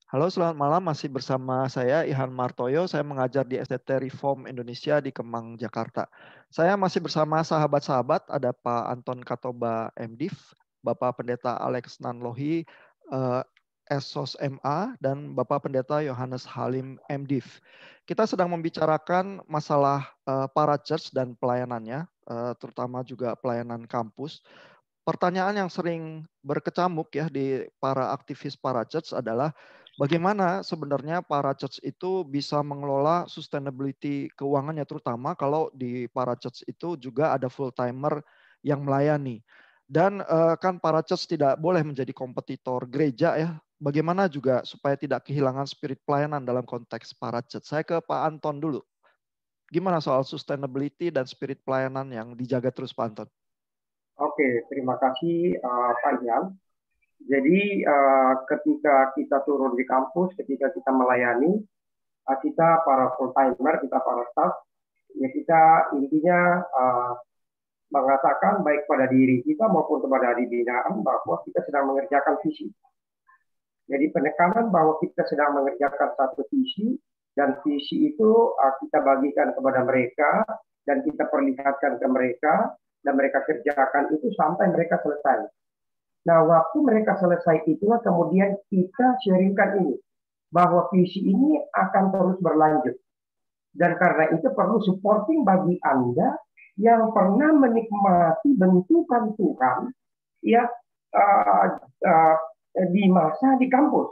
Halo, selamat malam. Masih bersama saya Ihan Martoyo. Saya mengajar di SDT Reform Indonesia di Kemang, Jakarta. Saya masih bersama sahabat-sahabat, ada Pak Anton Katoba MDiv, Bapak Pendeta Alex Nanlohi, eh, Esos MA, dan Bapak Pendeta Yohanes Halim MDiv. Kita sedang membicarakan masalah para church dan pelayanannya, terutama juga pelayanan kampus. Pertanyaan yang sering berkecamuk ya di para aktivis para church adalah bagaimana sebenarnya para church itu bisa mengelola sustainability keuangannya, terutama kalau di para church itu juga ada full timer yang melayani. Dan kan para church tidak boleh menjadi kompetitor gereja ya. Bagaimana juga supaya tidak kehilangan spirit pelayanan dalam konteks para church. Saya ke Pak Anton dulu. Gimana soal sustainability dan spirit pelayanan yang dijaga terus Pak Anton? Oke, terima kasih Pak Ian. Jadi ketika kita turun di kampus, ketika kita melayani, kita para full timer, kita para staff, ya kita intinya mengatakan baik pada diri kita maupun kepada di binaan bahwa kita sedang mengerjakan visi. Jadi penekanan bahwa kita sedang mengerjakan satu visi dan visi itu kita bagikan kepada mereka dan kita perlihatkan ke mereka dan mereka kerjakan itu sampai mereka selesai. Nah, waktu mereka selesai itulah kemudian kita sharingkan ini, bahwa visi ini akan terus berlanjut. Dan karena itu perlu supporting bagi Anda yang pernah menikmati bentukan Tuhan ya uh, uh, di masa di kampus.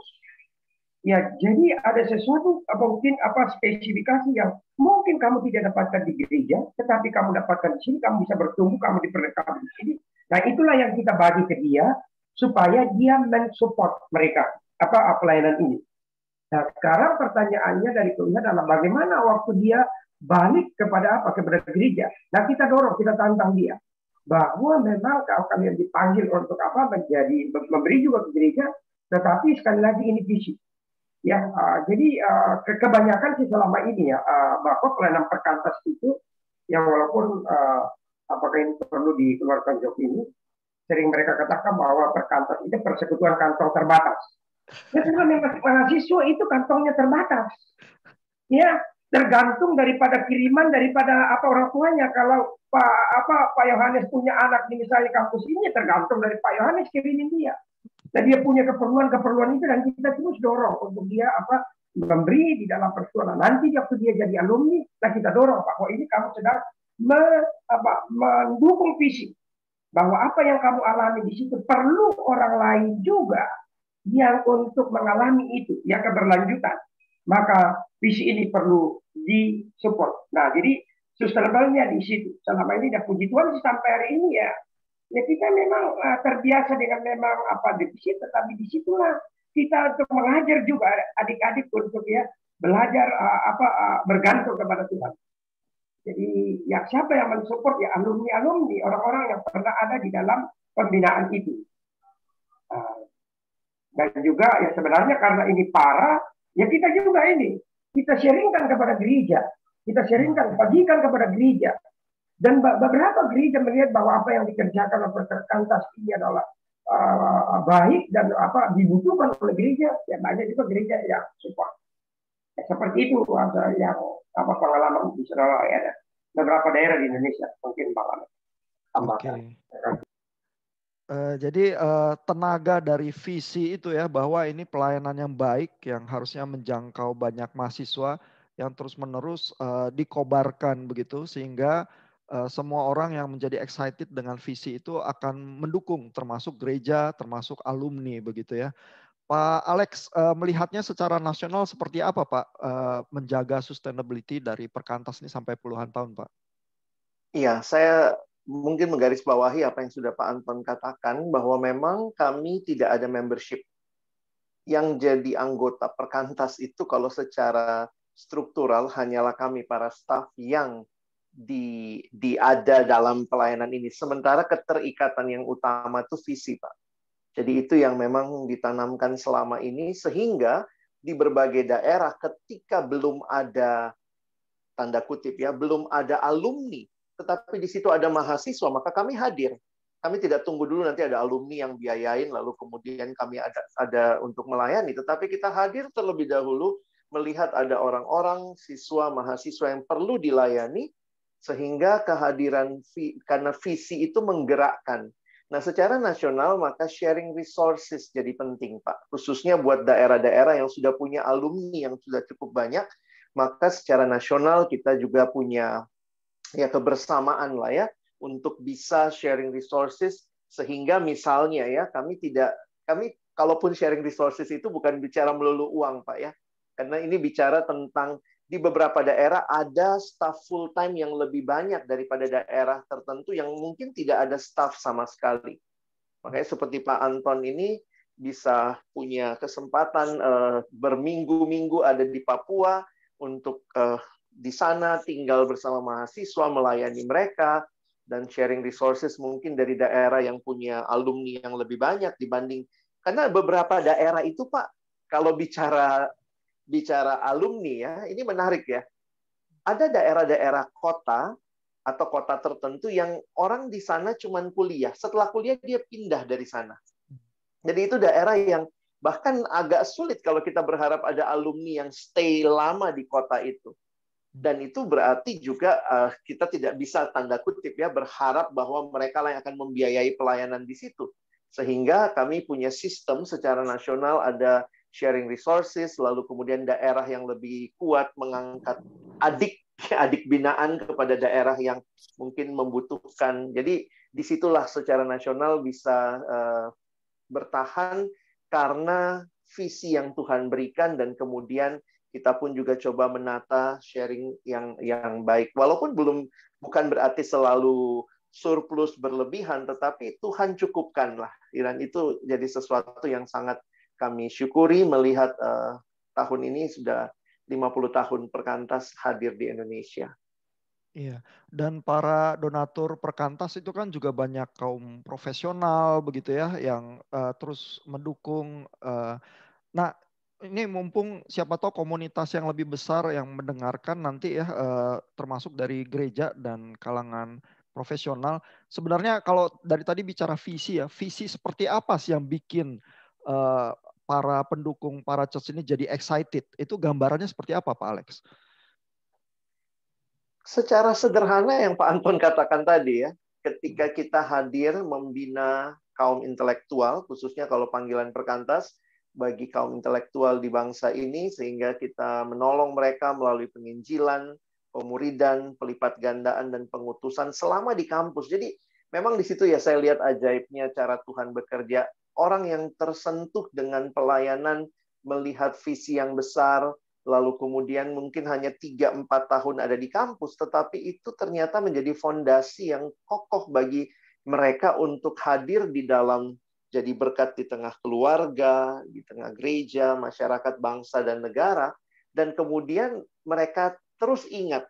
Ya, jadi ada sesuatu mungkin spesifikasi yang mungkin kamu tidak dapatkan di gereja, tetapi kamu dapatkan di sini, kamu bisa bertumbuh, kamu diperlengkapi di sini. Nah, itulah yang kita bagi ke dia supaya dia mensupport mereka pelayanan ini. Nah, sekarang pertanyaannya dari Tuhan adalah bagaimana waktu dia balik kepada gereja. Nah, kita dorong, kita tantang dia bahwa memang kalau kalian dipanggil untuk menjadi memberi juga ke gereja, tetapi sekali lagi ini visi. Ya, jadi kebanyakan sih selama ini ya bahwa pelayanan perkantas itu yang walaupun apakah ini perlu dikeluarkan job ini, sering mereka katakan bahwa perkantas itu persekutuan kantong terbatas. Ya karena mahasiswa itu kantongnya terbatas. Ya, tergantung daripada kiriman daripada orang tuanya. Kalau Pak Yohanes punya anak di misalnya kampus ini, tergantung dari Pak Yohanes kirimin dia. Dan dia punya keperluan itu dan kita terus dorong untuk dia memberi di dalam persoalan. Nanti waktu dia jadi alumni, nah kita dorong Pak, bahwa ini kamu sedang mendukung visi bahwa apa yang kamu alami di situ perlu orang lain juga yang untuk mengalami itu, yang keberlanjutan. Maka visi ini perlu disupport. Nah, jadi sustainable-nya di situ. Selama ini, dan puji Tuhan sampai hari ini ya kita memang terbiasa dengan memang defisit, tetapi disitulah kita untuk mengajar juga adik-adik untuk ya belajar bergantung kepada Tuhan. Jadi ya siapa yang mensupport ya alumni-alumni, orang-orang yang pernah ada di dalam pembinaan itu. Dan juga ya sebenarnya karena ini parah, ya kita juga ini kita sharingkan kepada gereja, kita sharingkan, bagikan kepada gereja. Dan beberapa gereja melihat bahwa apa yang dikerjakan oleh perkantas ini adalah baik dan dibutuhkan oleh gereja. Ya banyak juga gereja yang support. Ya, seperti itu ada yang pengalaman di saudara ya, beberapa daerah di Indonesia mungkin pengalaman tambahkan. Jadi tenaga dari visi itu ya bahwa ini pelayanan yang baik yang harusnya menjangkau banyak mahasiswa yang terus-menerus dikobarkan begitu sehingga semua orang yang menjadi excited dengan visi itu akan mendukung termasuk gereja, termasuk alumni begitu ya. Pak Alex melihatnya secara nasional seperti apa Pak menjaga sustainability dari perkantas ini sampai puluhan tahun Pak? Iya, saya mungkin menggarisbawahi apa yang sudah Pak Anton katakan, bahwa memang kami tidak ada membership. Yang jadi anggota perkantas itu kalau secara struktural hanyalah kami para staf yang ada dalam pelayanan ini. Sementara keterikatan yang utama itu visi, Pak. Jadi itu yang memang ditanamkan selama ini, sehingga di berbagai daerah ketika belum ada, tanda kutip ya, belum ada alumni, tetapi di situ ada mahasiswa, maka kami hadir. kami tidak tunggu dulu nanti ada alumni yang biayain lalu kemudian kami ada untuk melayani, tetapi kita hadir terlebih dahulu melihat ada orang-orang, siswa, mahasiswa yang perlu dilayani, sehingga kehadiran karena visi itu menggerakkan. Nah, secara nasional maka sharing resources jadi penting, Pak. Khususnya buat daerah-daerah yang sudah punya alumni yang sudah cukup banyak, maka secara nasional kita juga punya ya kebersamaan lah ya untuk bisa sharing resources, sehingga misalnya ya kami kalaupun sharing resources itu bukan bicara melulu uang, Pak ya. Karena ini bicara tentang di beberapa daerah ada staff full time yang lebih banyak daripada daerah tertentu yang mungkin tidak ada staff sama sekali. Makanya seperti Pak Anton ini bisa punya kesempatan berminggu-minggu ada di Papua untuk di sana tinggal bersama mahasiswa, melayani mereka, dan sharing resources mungkin dari daerah yang punya alumni yang lebih banyak dibanding. Karena beberapa daerah itu, Pak, kalau bicara alumni ya, ini menarik ya. Ada daerah-daerah kota atau kota tertentu yang orang di sana cuma kuliah. Setelah kuliah dia pindah dari sana. Jadi itu daerah yang bahkan agak sulit kalau kita berharap ada alumni yang stay lama di kota itu. Dan itu berarti juga kita tidak bisa tanda kutip ya berharap bahwa mereka lah yang akan membiayai pelayanan di situ. Sehingga kami punya sistem secara nasional, ada sharing resources, lalu kemudian daerah yang lebih kuat mengangkat adik binaan kepada daerah yang mungkin membutuhkan. Jadi disitulah secara nasional bisa bertahan karena visi yang Tuhan berikan, dan kemudian kita pun juga coba menata sharing yang baik. Walaupun bukan berarti selalu surplus berlebihan, tetapi Tuhan cukupkanlah. Dan itu jadi sesuatu yang sangat kami syukuri melihat tahun ini sudah 50 tahun Perkantas hadir di Indonesia. Iya, dan para donatur Perkantas itu kan juga banyak kaum profesional begitu ya, yang terus mendukung. Nah, ini mumpung siapa tahu komunitas yang lebih besar yang mendengarkan nanti ya, termasuk dari gereja dan kalangan profesional. Sebenarnya kalau dari tadi bicara visi ya, visi seperti apa sih yang bikin para pendukung, para church ini jadi excited? Itu gambarannya seperti apa, Pak Alex? Secara sederhana yang Pak Anton katakan tadi ya, ketika kita hadir membina kaum intelektual, khususnya kalau panggilan Perkantas, bagi kaum intelektual di bangsa ini, sehingga kita menolong mereka melalui penginjilan, pemuridan, pelipat gandaan, dan pengutusan selama di kampus. Jadi memang di situ ya saya lihat ajaibnya cara Tuhan bekerja. Orang yang tersentuh dengan pelayanan, melihat visi yang besar, lalu kemudian mungkin hanya 3-4 tahun ada di kampus, tetapi itu ternyata menjadi fondasi yang kokoh bagi mereka untuk hadir di dalam, jadi berkat di tengah keluarga, di tengah gereja, masyarakat, bangsa, dan negara. Dan kemudian mereka terus ingat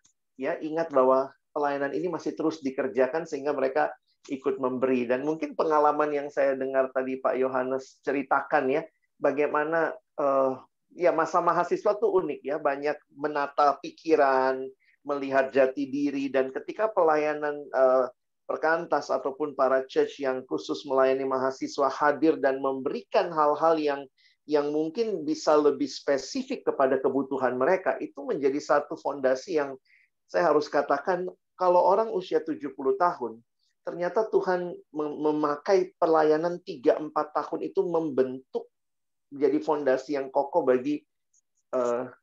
bahwa pelayanan ini masih terus dikerjakan, sehingga mereka ikut memberi. Dan mungkin pengalaman yang saya dengar tadi Pak Yohanes ceritakan ya, bagaimana ya masa mahasiswa tuh unik ya, banyak menata pikiran, melihat jati diri, dan ketika pelayanan Perkantas ataupun para church yang khusus melayani mahasiswa hadir dan memberikan hal-hal yang mungkin bisa lebih spesifik kepada kebutuhan mereka, itu menjadi satu fondasi yang saya harus katakan, kalau orang usia 70 tahun, ternyata Tuhan memakai pelayanan 3-4 tahun itu membentuk menjadi fondasi yang kokoh bagi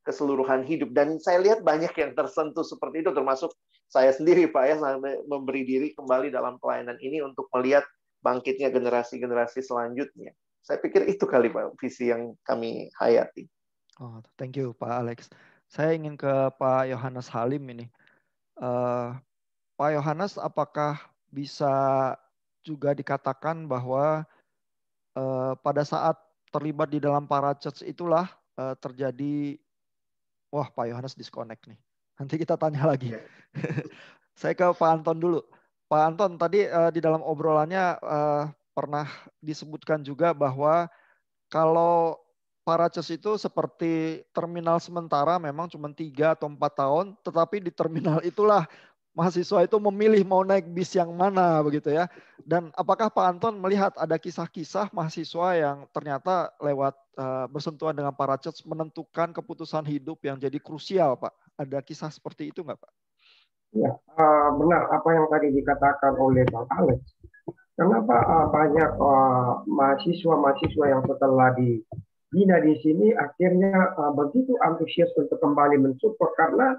keseluruhan hidup. Dan saya lihat banyak yang tersentuh seperti itu, termasuk saya sendiri Pak ya, sampai memberi diri kembali dalam pelayanan ini untuk melihat bangkitnya generasi-generasi selanjutnya. Saya pikir itu kali Pak visi yang kami hayati. Oh, thank you Pak Alex. Saya ingin ke Pak Yohanes Halim ini. Pak Yohanes, apakah bisa juga dikatakan bahwa pada saat terlibat di dalam para church itulah terjadi, wah Pak Yohanes disconnect nih. Nanti kita tanya lagi. Yeah. Saya ke Pak Anton dulu. Pak Anton, tadi di dalam obrolannya pernah disebutkan juga bahwa kalau para church itu seperti terminal sementara, memang cuma 3 atau 4 tahun, tetapi di terminal itulah mahasiswa itu memilih mau naik bis yang mana begitu ya. Dan apakah Pak Anton melihat ada kisah-kisah mahasiswa yang ternyata lewat bersentuhan dengan para church menentukan keputusan hidup yang jadi krusial, Pak? Ada kisah seperti itu nggak, Pak? Ya, benar apa yang tadi dikatakan oleh Bang Alex. Kenapa banyak mahasiswa-mahasiswa yang setelah dibina di sini akhirnya begitu antusias untuk kembali mensupport, karena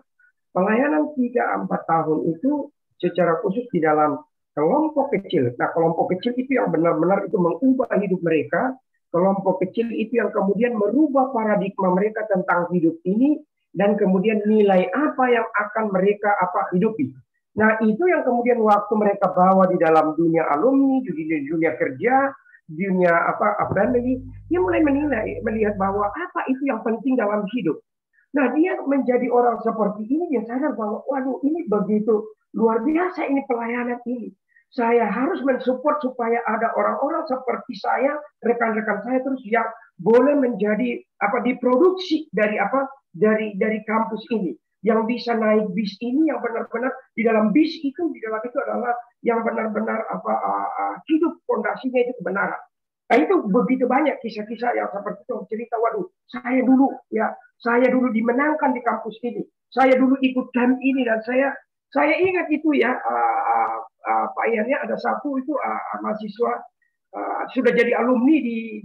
pelayanan 3-4 tahun itu secara khusus di dalam kelompok kecil. Nah, kelompok kecil itu yang benar-benar itu mengubah hidup mereka. Kelompok kecil itu yang kemudian merubah paradigma mereka tentang hidup ini, dan kemudian nilai apa yang akan mereka hidupi. Nah, itu yang kemudian waktu mereka bawa di dalam dunia alumni, di dunia kerja, dunia family, dia mulai melihat bahwa apa itu yang penting dalam hidup. Nah, dia menjadi orang seperti ini, dia sadar bahwa, waduh, ini begitu luar biasa ini pelayanan ini. Saya harus mensupport supaya ada orang-orang seperti saya, rekan-rekan saya terus yang boleh menjadi diproduksi dari dari kampus ini, yang bisa naik bis ini, yang benar-benar di dalam bis itu, di dalam itu adalah yang benar-benar hidup fondasinya itu kebenaran. Nah, itu begitu banyak kisah-kisah yang seperti itu cerita, waduh, saya dulu dimenangkan di kampus ini, saya dulu ikut camp ini, dan saya ingat itu ya, Pak Iannya ada satu itu mahasiswa sudah jadi alumni di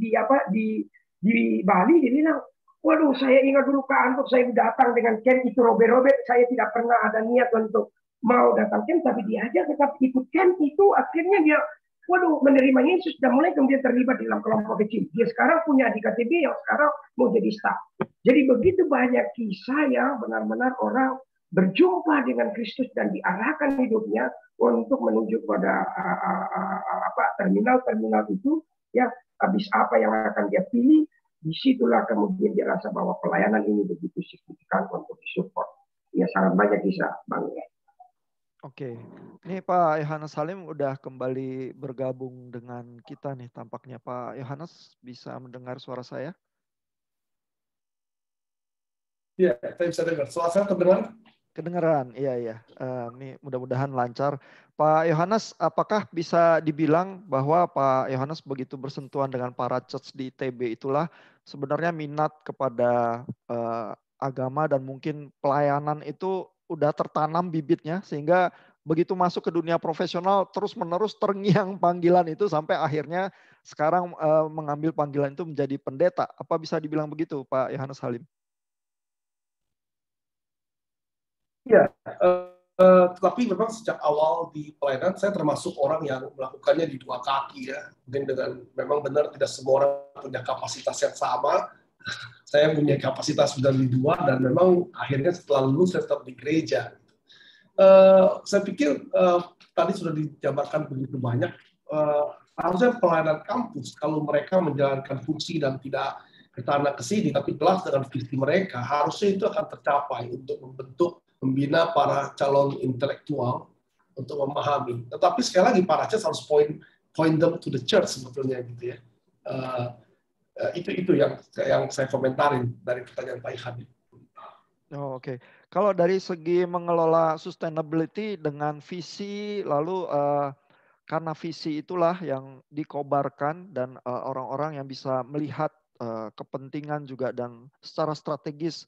Bali, dia bilang, waduh, saya ingat dulu Kak Anton, saya datang dengan camp itu robek-robek, saya tidak pernah ada niat untuk mau datang camp, tapi diajak tetap ikut camp itu, akhirnya dia, waduh, menerima Yesus dan mulai kemudian terlibat dalam kelompok kecil. Dia sekarang punya di KTB yang sekarang mau jadi staff. Jadi begitu banyak kisah yang benar-benar orang berjumpa dengan Kristus dan diarahkan hidupnya untuk menuju pada terminal-terminal itu, ya, habis apa yang akan dia pilih, disitulah kemudian dia rasa bahwa pelayanan ini begitu signifikan untuk disupport. Ya, sangat banyak kisah, Bang. Oke, ini Pak Yohanes Halim udah kembali bergabung dengan kita nih tampaknya. Pak Yohanes, bisa mendengar suara saya? Iya, saya bisa dengar. Suara saya terdengar? Kedengaran, iya. Ini mudah-mudahan lancar. Pak Yohanes, apakah bisa dibilang bahwa Pak Yohanes begitu bersentuhan dengan para church di ITB itulah sebenarnya minat kepada agama dan mungkin pelayanan itu udah tertanam bibitnya sehingga begitu masuk ke dunia profesional terus-menerus terngiang panggilan itu sampai akhirnya sekarang mengambil panggilan itu menjadi pendeta. Apa bisa dibilang begitu, Pak Yohanes Halim? Ya, tetapi memang sejak awal di pelayanan saya termasuk orang yang melakukannya di dua kaki ya. Mungkin dengan memang benar tidak semua orang punya kapasitas yang sama. Saya punya kapasitas sudah di dua dan memang akhirnya setelah lulus saya tetap di gereja. Saya pikir tadi sudah dijabarkan begitu banyak. Harusnya pelayanan kampus kalau mereka menjalankan fungsi dan tidak ke sana ke sini, tapi jelas dengan visi mereka, harusnya itu akan tercapai untuk membina para calon intelektual untuk memahami. Tetapi sekali lagi para church harus point them to the church sebetulnya gitu ya. Itu yang saya komentarin dari pertanyaan Pak Ihan. Oh, oke. Kalau dari segi mengelola sustainability dengan visi, lalu karena visi itulah yang dikobarkan dan orang-orang yang bisa melihat kepentingan juga dan secara strategis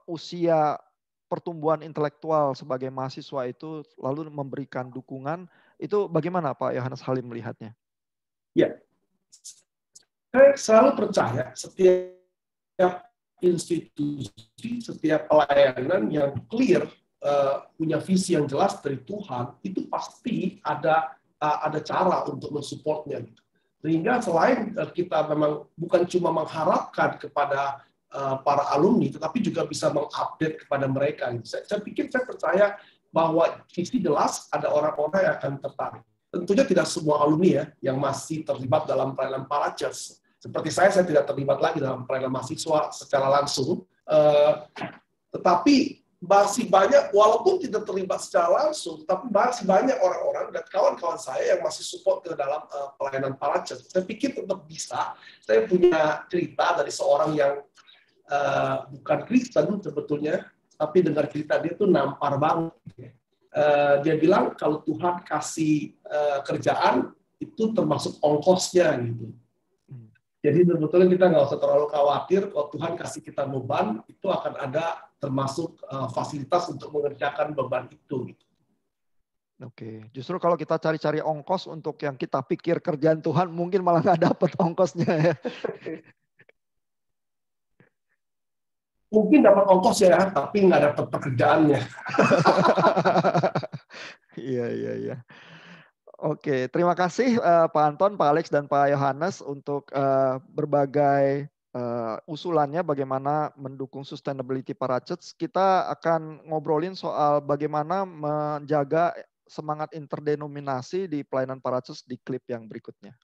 usia pertumbuhan intelektual sebagai mahasiswa itu lalu memberikan dukungan, itu bagaimana Pak Yohanes Halim melihatnya? Ya, saya selalu percaya setiap institusi, setiap pelayanan yang clear, punya visi yang jelas dari Tuhan, itu pasti ada cara untuk mensupportnya. Sehingga selain kita memang bukan cuma mengharapkan kepada para alumni, tetapi juga bisa mengupdate kepada mereka. Saya percaya bahwa visi jelas ada orang-orang yang akan tertarik. Tentunya tidak semua alumni ya yang masih terlibat dalam pelayanan para church. Seperti saya tidak terlibat lagi dalam pelayanan mahasiswa secara langsung. Tetapi masih banyak, walaupun tidak terlibat secara langsung, tapi masih banyak orang-orang dan kawan-kawan saya yang masih support ke dalam pelayanan para church. Saya pikir tetap bisa. Saya punya cerita dari seorang yang bukan Kristen sebetulnya, tapi dengar cerita dia tuh nampar banget. dia bilang kalau Tuhan kasih kerjaan itu termasuk ongkosnya gitu. Jadi sebetulnya kita nggak usah terlalu khawatir kalau Tuhan kasih kita beban, itu akan ada termasuk fasilitas untuk mengerjakan beban itu. Gitu. Oke, justru kalau kita cari-cari ongkos untuk yang kita pikir kerjaan Tuhan, mungkin malah nggak dapat ongkosnya ya. Mungkin dapat ongkos ya, tapi nggak dapat pekerjaannya. Iya. Oke, terima kasih Pak Anton, Pak Alex, dan Pak Yohanes untuk berbagai usulannya bagaimana mendukung sustainability para church. Kita akan ngobrolin soal bagaimana menjaga semangat interdenominasi di pelayanan para church di klip yang berikutnya.